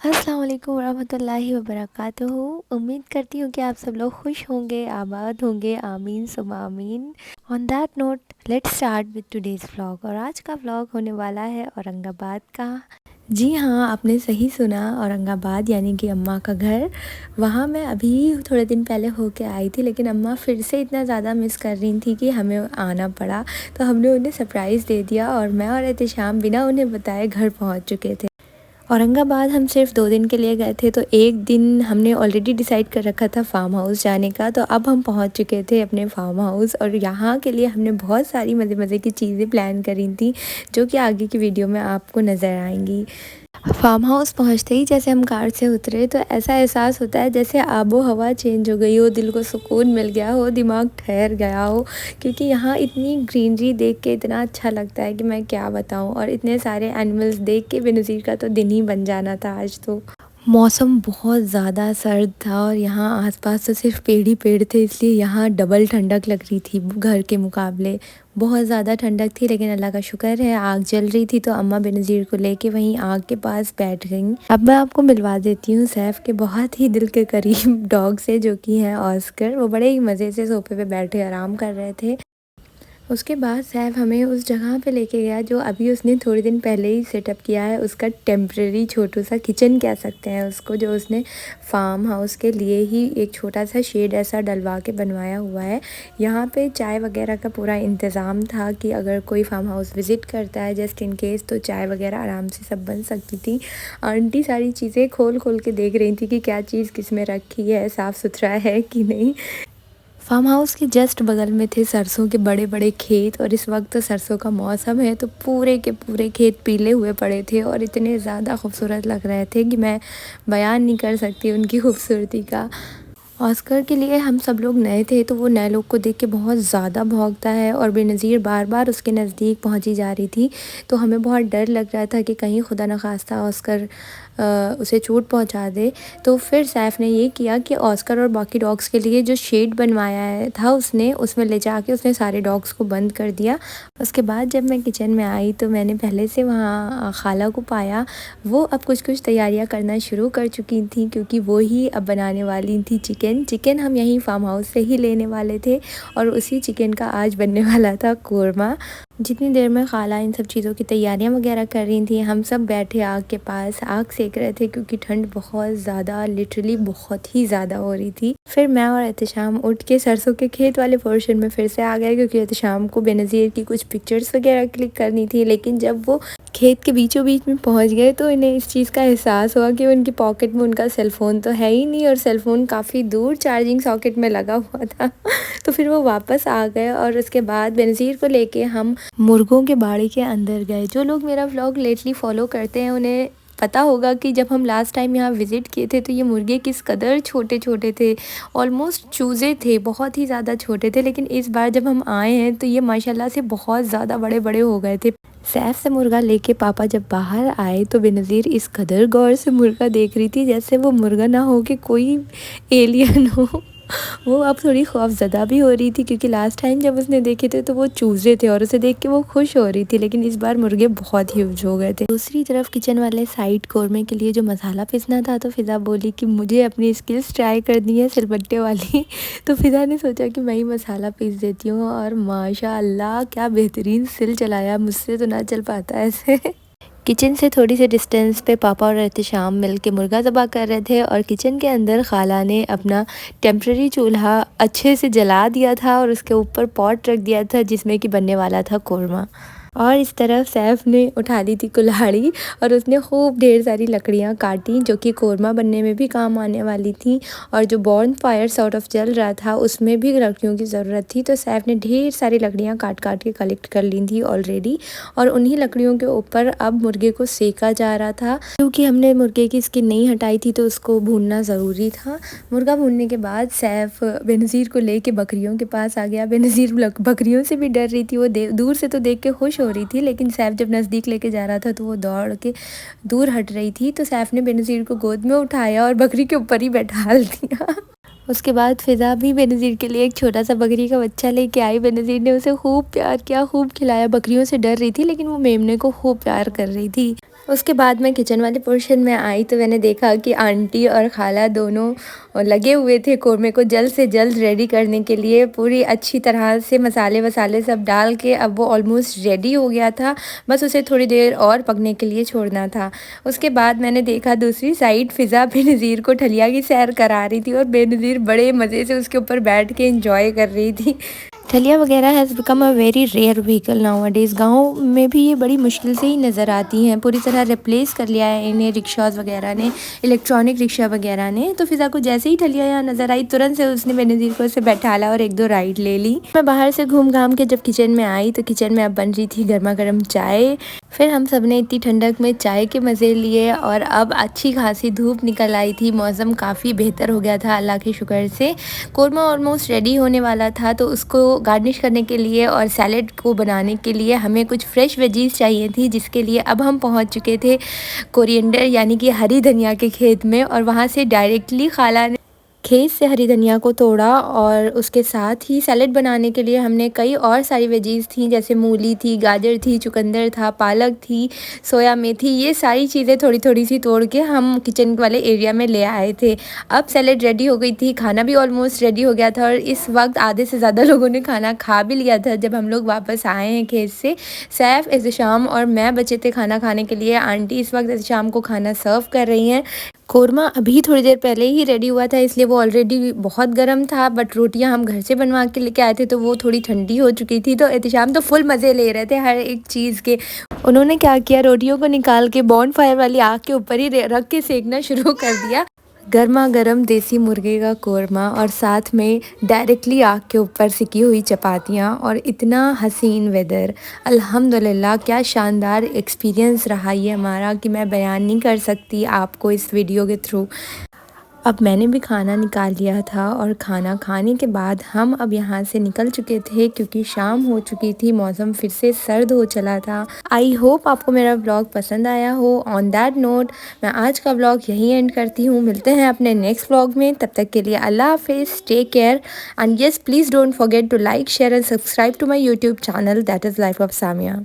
अस्सलाम वालेकुम वरहमतुल्लाहि वबरकातुहू। उम्मीद करती हूँ कि आप सब लोग खुश होंगे, आबाद होंगे, आमीन सुम्मा आमीन। On that note let's start with today's vlog. और आज का व्लॉग होने वाला है औरंगाबाद का। जी हाँ, आपने सही सुना, औरंगाबाद यानी कि अम्मा का घर। वहाँ मैं अभी थोड़े दिन पहले होके आई थी, लेकिन अम्मा फिर से इतना ज़्यादा मिस कर रही थी कि हमें आना पड़ा। तो हमने उन्हें सरप्राइज़ दे दिया और मैं और एहतिशाम बिना उन्हें बताए घर पहुँच चुके थे। औरंगाबाद हम सिर्फ 2 दिन के लिए गए थे, तो 1 दिन हमने ऑलरेडी डिसाइड कर रखा था फ़ार्म हाउस जाने का। तो अब हम पहुंच चुके थे अपने फ़ार्म हाउस, और यहाँ के लिए हमने बहुत सारी मज़े-मज़े की चीज़ें प्लान करी थी, जो कि आगे की वीडियो में आपको नज़र आएंगी। फ़ार्म हाउस पहुँचते ही जैसे हम कार से उतरे, तो ऐसा एहसास होता है जैसे आबो हवा चेंज हो गई हो, दिल को सुकून मिल गया हो, दिमाग ठहर गया हो। क्योंकि यहाँ इतनी ग्रीनरी देख के इतना अच्छा लगता है कि मैं क्या बताऊँ। और इतने सारे एनिमल्स देख के बेनज़ीर का तो दिन ही बन जाना था आज तो। मौसम बहुत ज़्यादा सर्द था और यहाँ आसपास तो सिर्फ पेड़ ही पेड़ थे, इसलिए यहाँ डबल ठंडक लग रही थी घर के मुकाबले। बहुत ज़्यादा ठंडक थी, लेकिन अल्लाह का शुक्र है आग जल रही थी, तो अम्मा बेनज़ीर को लेके वहीं आग के पास बैठ गईं। अब मैं आपको मिलवा देती हूँ सैफ के बहुत ही दिल के करीब डॉग से, जो कि हैं ऑस्कर। वो बड़े ही मज़े से सोफे पे बैठे आराम कर रहे थे। उसके बाद सैफ हमें उस जगह पे लेके गया जो अभी उसने थोड़े दिन पहले ही सेटअप किया है। उसका टेम्प्रेरी छोटू सा किचन कह सकते हैं उसको, जो उसने फार्म हाउस के लिए ही एक छोटा सा शेड ऐसा डलवा के बनवाया हुआ है। यहाँ पे चाय वगैरह का पूरा इंतज़ाम था कि अगर कोई फार्म हाउस विज़िट करता है जस्ट इन केस, तो चाय वगैरह आराम से सब बन सकती थी। आंटी सारी चीज़ें खोल खोल के देख रही थी कि क्या चीज़ किस में रखी है, साफ़ सुथरा है कि नहीं। फार्म हाउस के जस्ट बगल में थे सरसों के बड़े बड़े खेत, और इस वक्त तो सरसों का मौसम है, तो पूरे के पूरे खेत पीले हुए पड़े थे और इतने ज़्यादा खूबसूरत लग रहे थे कि मैं बयान नहीं कर सकती उनकी खूबसूरती का। ऑस्कर के लिए हम सब लोग नए थे, तो वो नए लोग को देख के बहुत ज़्यादा भौंकता है, और बेनज़ीर बार बार उसके नज़दीक पहुंची जा रही थी। तो हमें बहुत डर लग रहा था कि कहीं खुदा न खास्ता ऑस्कर उसे चोट पहुंचा दे। तो फिर सैफ ने ये किया कि ऑस्कर और बाकी डॉग्स के लिए जो शेड बनवाया था उसने, उसमें ले जाके उसने सारे डॉग्स को बंद कर दिया। उसके बाद जब मैं किचन में आई, तो मैंने पहले से वहाँ खाला को पाया। वो अब कुछ कुछ तैयारियां करना शुरू कर चुकी थी, क्योंकि वो ही अब बनाने वाली थी चिकन हम यहीं फार्म हाउस से ही लेने वाले थे, और उसी चिकन का आज बनने वाला था कोरमा। जितनी देर में खाला इन सब चीज़ों की तैयारियां वगैरह कर रही थी, हम सब बैठे आग के पास आग सेक रहे थे, क्योंकि ठंड बहुत ज़्यादा, लिटरली बहुत ही ज़्यादा हो रही थी। फिर मैं और एहतिशाम उठ के सरसों के खेत वाले पोर्शन में फिर से आ गए, क्योंकि एहतिशाम को बेनज़ीर की कुछ पिक्चर्स वगैरह क्लिक करनी थी। लेकिन जब वो खेत के बीचों बीच में पहुंच गए, तो इन्हें इस चीज़ का एहसास हुआ कि उनकी पॉकेट में उनका सेलफ़ोन तो है ही नहीं, और सेलफ़ोन काफ़ी दूर चार्जिंग सॉकेट में लगा हुआ था। तो फिर वो वापस आ गए, और उसके बाद बेनज़ीर को लेके हम मुर्गों के बाड़े के अंदर गए। जो लोग मेरा व्लॉग लेटली फॉलो करते हैं उन्हें पता होगा कि जब हम लास्ट टाइम यहाँ विज़िट किए थे, तो ये मुर्गे किस कदर छोटे छोटे थे, ऑलमोस्ट चूज़े थे, बहुत ही ज़्यादा छोटे थे। लेकिन इस बार जब हम आए हैं, तो ये माशाल्लाह से बहुत ज़्यादा बड़े बड़े हो गए थे। सैफ से मुर्गा लेके पापा जब बाहर आए, तो बेनज़ीर इस कदर गौर से मुर्गा देख रही थी जैसे वो मुर्गा ना हो कि कोई एलियन हो। वो अब थोड़ी खौफज़दा भी हो रही थी, क्योंकि लास्ट टाइम जब उसने देखे थे तो वो चूज़े थे, और उसे देख के वो खुश हो रही थी, लेकिन इस बार मुर्गे बहुत ह्यूज हो गए थे। दूसरी तरफ किचन वाले साइड कोरमे के लिए जो मसाला पीसना था, तो फ़िज़ा बोली कि मुझे अपनी स्किल्स ट्राई करनी है सिलबट्टे वाली। तो फ़िज़ा ने सोचा कि मैं ही मसाला पीस देती हूँ, और माशाअल्लाह क्या बेहतरीन सिल चलाया, मुझसे तो ना चल पाता ऐसे। किचन से थोड़ी सी डिस्टेंस पे पापा और एहतिशाम मिल के मुर्गा ज़बह कर रहे थे, और किचन के अंदर खाला ने अपना टेम्प्रेरी चूल्हा अच्छे से जला दिया था, और उसके ऊपर पॉट रख दिया था जिसमें कि बनने वाला था कोरमा। और इस तरफ सैफ ने उठा ली थी कुल्हाड़ी, और उसने खूब ढेर सारी लकड़ियाँ काटी, जो कि कोरमा बनने में भी काम आने वाली थी। और जो बॉर्न फायर सॉर्ट ऑफ जल रहा था, उसमें भी लकड़ियों की ज़रूरत थी। तो सैफ ने ढेर सारी लकड़ियाँ काट काट के कलेक्ट कर ली थी ऑलरेडी, और उन्हीं लकड़ियों के ऊपर अब मुर्गे को सेका जा रहा था। क्योंकि हमने मुर्गे की स्किन नहीं हटाई थी, तो उसको भूनना ज़रूरी था। मुर्गा भूनने के बाद सैफ बेनज़ीर को लेके बकरियों के पास आ गया। बेनज़ीर बकरियों से भी डर रही थी, वो दूर से तो देख के खुश हो रही थी, लेकिन सैफ जब नज़दीक लेके जा रहा था, तो वो दौड़ के दूर हट रही थी। तो सैफ ने बेनज़ीर को गोद में उठाया और बकरी के ऊपर ही बैठा दिया। उसके बाद फ़िज़ा भी बेनज़ीर के लिए एक छोटा सा बकरी का बच्चा लेके आई। बेनज़ीर ने उसे खूब प्यार किया, खूब खिलाया। बकरियों से डर रही थी, लेकिन वो मेमने को खूब प्यार कर रही थी। उसके बाद मैं किचन वाले पोर्शन में आई तो मैंने देखा कि आंटी और खाला दोनों लगे हुए थे कोरमे को जल्द से जल्द रेडी करने के लिए। पूरी अच्छी तरह से मसाले वसाले सब डाल के अब वो ऑलमोस्ट रेडी हो गया था, बस उसे थोड़ी देर और पकने के लिए छोड़ना था। उसके बाद मैंने देखा दूसरी साइड फ़िज़ा बेनज़ीर को ठलिया की सैर करा रही थी और बेनज़ीर बड़े मज़े से उसके ऊपर बैठ के एंजॉय कर रही थी। ठलिया वगैरह has become a very rare vehicle nowadays. गाँव में भी ये बड़ी मुश्किल से ही नज़र आती हैं, पूरी तरह रिप्लेस कर लिया है इन्हें रिक्शाज़ वगैरह ने, इलेक्ट्रॉनिक रिक्शा वगैरह ने। तो फ़िज़ा को जैसे ही ठलिया यहाँ नज़र आई तुरंत से उसने बेनज़ीर को उसे बैठाला और एक दो राइड ले ली। मैं बाहर से घूम घाम के जब किचन में आई तो किचन में अब बन रही थी गर्मा गर्म चाय। फिर हम सब ने इतनी ठंडक में चाय के मज़े लिए और अब अच्छी खासी धूप निकल आई थी, मौसम काफ़ी बेहतर हो गया था अल्लाह के शुक्र से। कोरमा ऑलमोस्ट रेडी होने वाला था तो उसको गार्निश करने के लिए और सैलेड को बनाने के लिए हमें कुछ फ्रेश वेजीज चाहिए थी, जिसके लिए अब हम पहुंच चुके थे कोरिएंडर यानी कि हरी धनिया के खेत में। और वहां से डायरेक्टली खाला ने खेत से हरी धनिया को तोड़ा और उसके साथ ही सैलेड बनाने के लिए हमने कई और सारी वेजीज थी, जैसे मूली थी, गाजर थी, चुकंदर था, पालक थी, सोया मेथी, ये सारी चीज़ें थोड़ी थोड़ी सी तोड़ के हम किचन वाले एरिया में ले आए थे। अब सैलेड रेडी हो गई थी, खाना भी ऑलमोस्ट रेडी हो गया था और इस वक्त आधे से ज़्यादा लोगों ने खाना खा भी लिया था जब हम लोग वापस आए हैं खेत से। सैफ, एहतशाम और मैं बचे थे खाना खाने के लिए। आंटी इस वक्त एहतशाम को खाना सर्व कर रही हैं। कोरमा अभी थोड़ी देर पहले ही रेडी हुआ था, इसलिए वो ऑलरेडी बहुत गर्म था, बट रोटियां हम घर से बनवा के लेके आए थे तो वो थोड़ी ठंडी हो चुकी थी। तो एहतशाम तो फुल मज़े ले रहे थे हर एक चीज़ के। उन्होंने क्या किया, रोटियों को निकाल के बॉन फायर वाली आग के ऊपर ही रख के सेकना शुरू कर दिया। गर्मा गर्म देसी मुर्गे का कोरमा और साथ में डायरेक्टली आग के ऊपर सिकी हुई चपातियाँ और इतना हसीन वेदर। अल्हम्दुलिल्लाह, क्या शानदार एक्सपीरियंस रहा ये हमारा कि मैं बयान नहीं कर सकती आपको इस वीडियो के थ्रू। अब मैंने भी खाना निकाल लिया था और खाना खाने के बाद हम अब यहाँ से निकल चुके थे क्योंकि शाम हो चुकी थी, मौसम फिर से सर्द हो चला था। आई होप आपको मेरा व्लॉग पसंद आया हो। ऑन दैट नोट मैं आज का व्लॉग यहीं एंड करती हूँ। मिलते हैं अपने नेक्स्ट व्लॉग में, तब तक के लिए अल्लाह हाफिज़, take care and yes please don't forget to like, share and subscribe to my YouTube channel that is life of Samia.